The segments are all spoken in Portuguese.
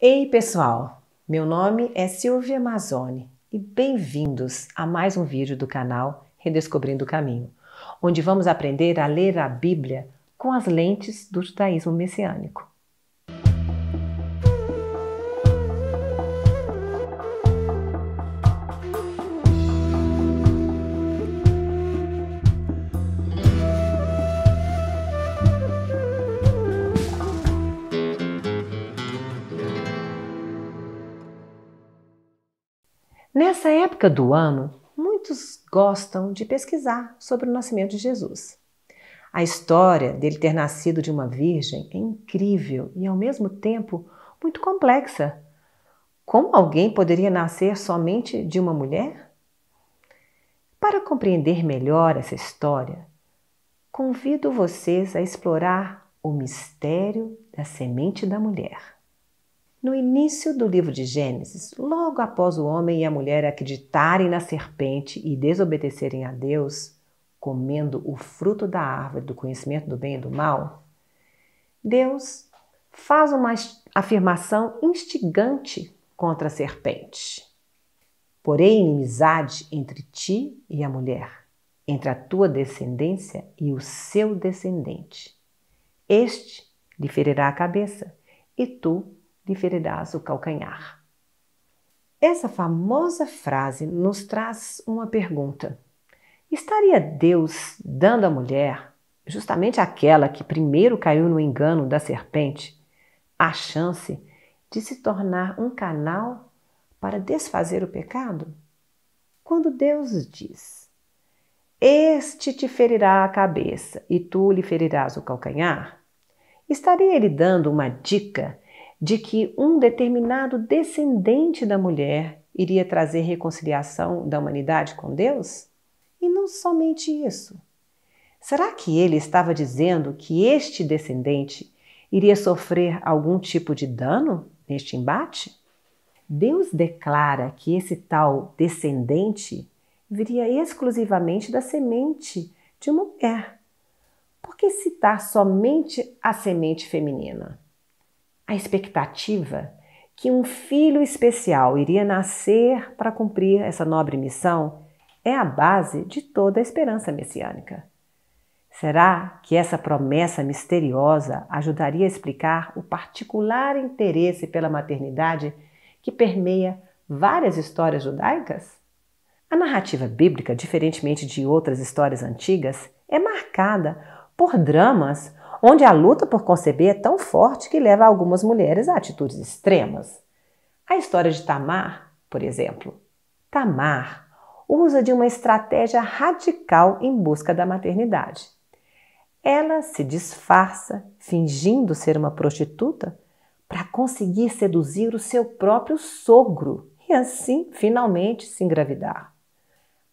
Ei pessoal, meu nome é Silvia Mazzoni e bem-vindos a mais um vídeo do canal Redescobrindo o Caminho, onde vamos aprender a ler a Bíblia com as lentes do judaísmo messiânico. Nessa época do ano, muitos gostam de pesquisar sobre o nascimento de Jesus. A história dele ter nascido de uma virgem é incrível e, ao mesmo tempo, muito complexa. Como alguém poderia nascer somente de uma mulher? Para compreender melhor essa história, convido vocês a explorar o mistério da semente da mulher. No início do livro de Gênesis, logo após o homem e a mulher acreditarem na serpente e desobedecerem a Deus, comendo o fruto da árvore do conhecimento do bem e do mal, Deus faz uma afirmação instigante contra a serpente. Porém, inimizade entre ti e a mulher, entre a tua descendência e o seu descendente. Este lhe ferirá a cabeça, e tu lhe ferirás o calcanhar. Essa famosa frase nos traz uma pergunta. Estaria Deus dando à mulher, justamente aquela que primeiro caiu no engano da serpente, a chance de se tornar um canal para desfazer o pecado? Quando Deus diz: "Este te ferirá a cabeça e tu lhe ferirás o calcanhar", estaria ele dando uma dica de que um determinado descendente da mulher iria trazer reconciliação da humanidade com Deus? E não somente isso. Será que ele estava dizendo que este descendente iria sofrer algum tipo de dano neste embate? Deus declara que esse tal descendente viria exclusivamente da semente de uma mulher. Por que citar somente a semente feminina? A expectativa que um filho especial iria nascer para cumprir essa nobre missão é a base de toda a esperança messiânica. Será que essa promessa misteriosa ajudaria a explicar o particular interesse pela maternidade que permeia várias histórias judaicas? A narrativa bíblica, diferentemente de outras histórias antigas, é marcada por dramas onde a luta por conceber é tão forte que leva algumas mulheres a atitudes extremas. A história de Tamar, por exemplo. Tamar usa de uma estratégia radical em busca da maternidade. Ela se disfarça, fingindo ser uma prostituta, para conseguir seduzir o seu próprio sogro e assim finalmente se engravidar.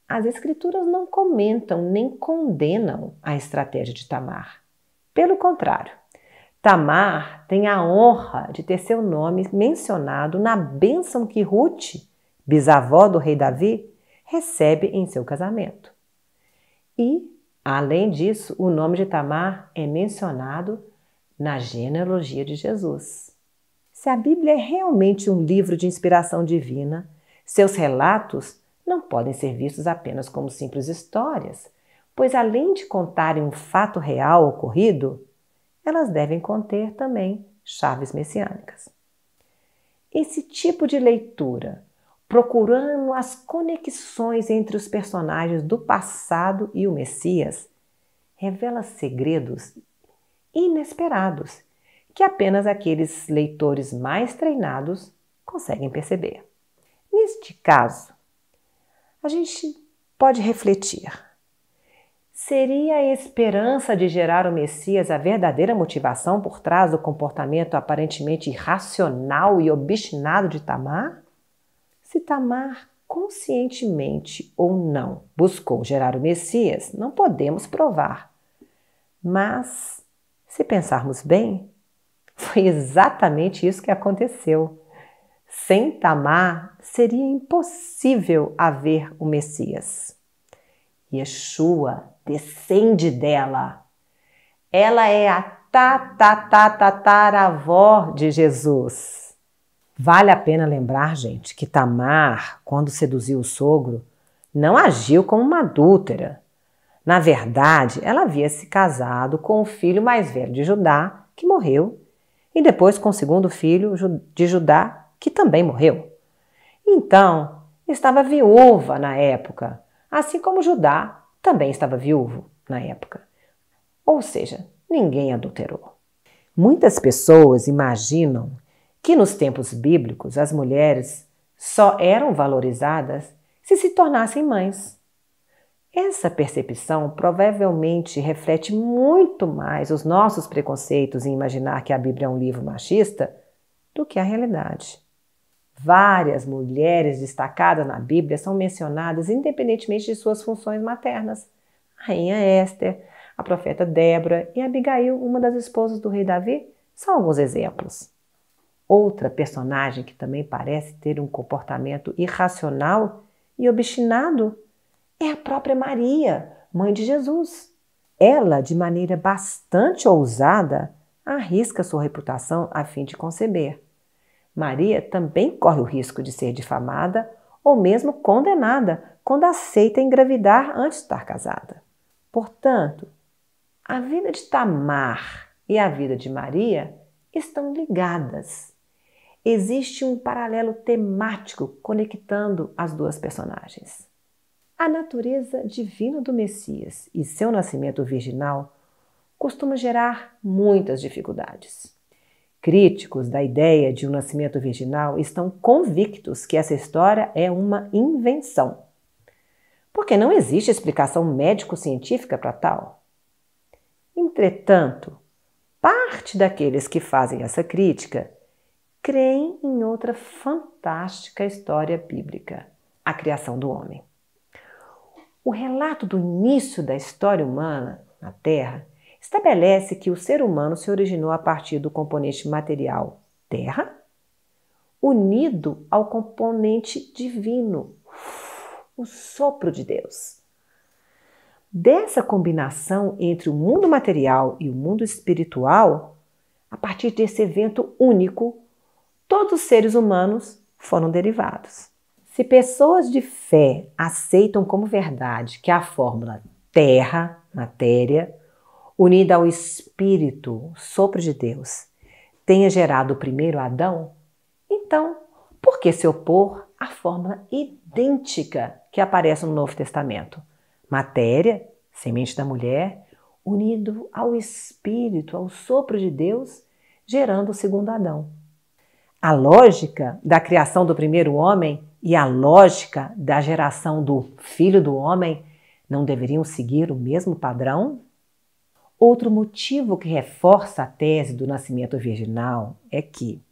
As escrituras não comentam nem condenam a estratégia de Tamar. Pelo contrário, Tamar tem a honra de ter seu nome mencionado na bênção que Ruth, bisavó do rei Davi, recebe em seu casamento. E, além disso, o nome de Tamar é mencionado na genealogia de Jesus. Se a Bíblia é realmente um livro de inspiração divina, seus relatos não podem ser vistos apenas como simples histórias, pois além de contarem um fato real ocorrido, elas devem conter também chaves messiânicas. Esse tipo de leitura, procurando as conexões entre os personagens do passado e o Messias, revela segredos inesperados que apenas aqueles leitores mais treinados conseguem perceber. Neste caso, a gente pode refletir. Seria a esperança de gerar o Messias a verdadeira motivação por trás do comportamento aparentemente irracional e obstinado de Tamar? Se Tamar conscientemente ou não buscou gerar o Messias, não podemos provar. Mas, se pensarmos bem, foi exatamente isso que aconteceu. Sem Tamar, seria impossível haver o Messias. Yeshua descende dela. Ela é a tataravó de Jesus. Vale a pena lembrar, gente, que Tamar, quando seduziu o sogro, não agiu como uma adúltera. Na verdade, ela havia se casado com o filho mais velho de Judá, que morreu, e depois com o segundo filho de Judá, que também morreu. Então, estava viúva na época, assim como Judá também estava viúvo na época. Ou seja, ninguém adulterou. Muitas pessoas imaginam que nos tempos bíblicos as mulheres só eram valorizadas se tornassem mães. Essa percepção provavelmente reflete muito mais os nossos preconceitos em imaginar que a Bíblia é um livro machista do que a realidade. Várias mulheres destacadas na Bíblia são mencionadas independentemente de suas funções maternas. A rainha Esther, a profeta Débora e Abigail, uma das esposas do rei Davi, são alguns exemplos. Outra personagem que também parece ter um comportamento irracional e obstinado é a própria Maria, mãe de Jesus. Ela, de maneira bastante ousada, arrisca sua reputação a fim de conceber. Maria também corre o risco de ser difamada ou mesmo condenada quando aceita engravidar antes de estar casada. Portanto, a vida de Tamar e a vida de Maria estão ligadas. Existe um paralelo temático conectando as duas personagens. A natureza divina do Messias e seu nascimento virginal costuma gerar muitas dificuldades. Críticos da ideia de um nascimento virginal estão convictos que essa história é uma invenção, porque não existe explicação médico-científica para tal. Entretanto, parte daqueles que fazem essa crítica creem em outra fantástica história bíblica, a criação do homem. O relato do início da história humana na Terra estabelece que o ser humano se originou a partir do componente material terra, unido ao componente divino, o sopro de Deus. Dessa combinação entre o mundo material e o mundo espiritual, a partir desse evento único, todos os seres humanos foram derivados. Se pessoas de fé aceitam como verdade que a fórmula terra, matéria, unida ao Espírito, o sopro de Deus, tenha gerado o primeiro Adão, então, por que se opor à fórmula idêntica que aparece no Novo Testamento? Matéria, semente da mulher, unido ao Espírito, ao sopro de Deus, gerando o segundo Adão. A lógica da criação do primeiro homem e a lógica da geração do filho do homem não deveriam seguir o mesmo padrão? Outro motivo que reforça a tese do nascimento virginal é que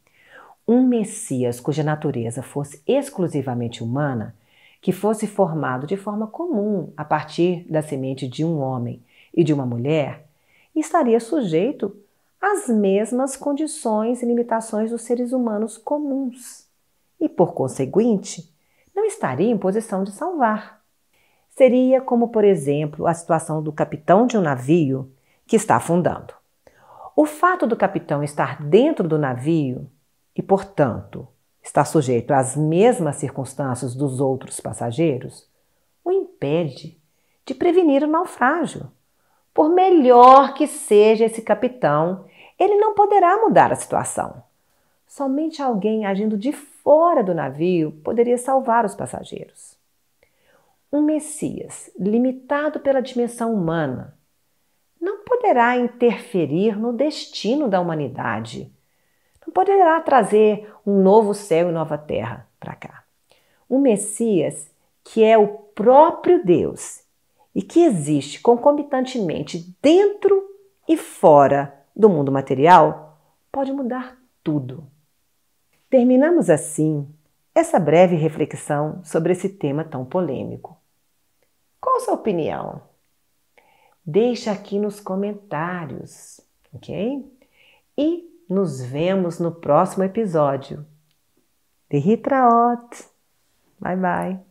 um Messias cuja natureza fosse exclusivamente humana, que fosse formado de forma comum a partir da semente de um homem e de uma mulher, estaria sujeito às mesmas condições e limitações dos seres humanos comuns e, por conseguinte, não estaria em posição de salvar. Seria como, por exemplo, a situação do capitão de um navio que está afundando. O fato do capitão estar dentro do navio e, portanto, estar sujeito às mesmas circunstâncias dos outros passageiros, o impede de prevenir o naufrágio. Por melhor que seja esse capitão, ele não poderá mudar a situação. Somente alguém agindo de fora do navio poderia salvar os passageiros. Um Messias, limitado pela dimensão humana, não poderá interferir no destino da humanidade. Não poderá trazer um novo céu e nova terra para cá. Um Messias que é o próprio Deus e que existe concomitantemente dentro e fora do mundo material, pode mudar tudo. Terminamos assim essa breve reflexão sobre esse tema tão polêmico. Qual a sua opinião? Deixa aqui nos comentários, ok? E nos vemos no próximo episódio. Litraot. Bye bye.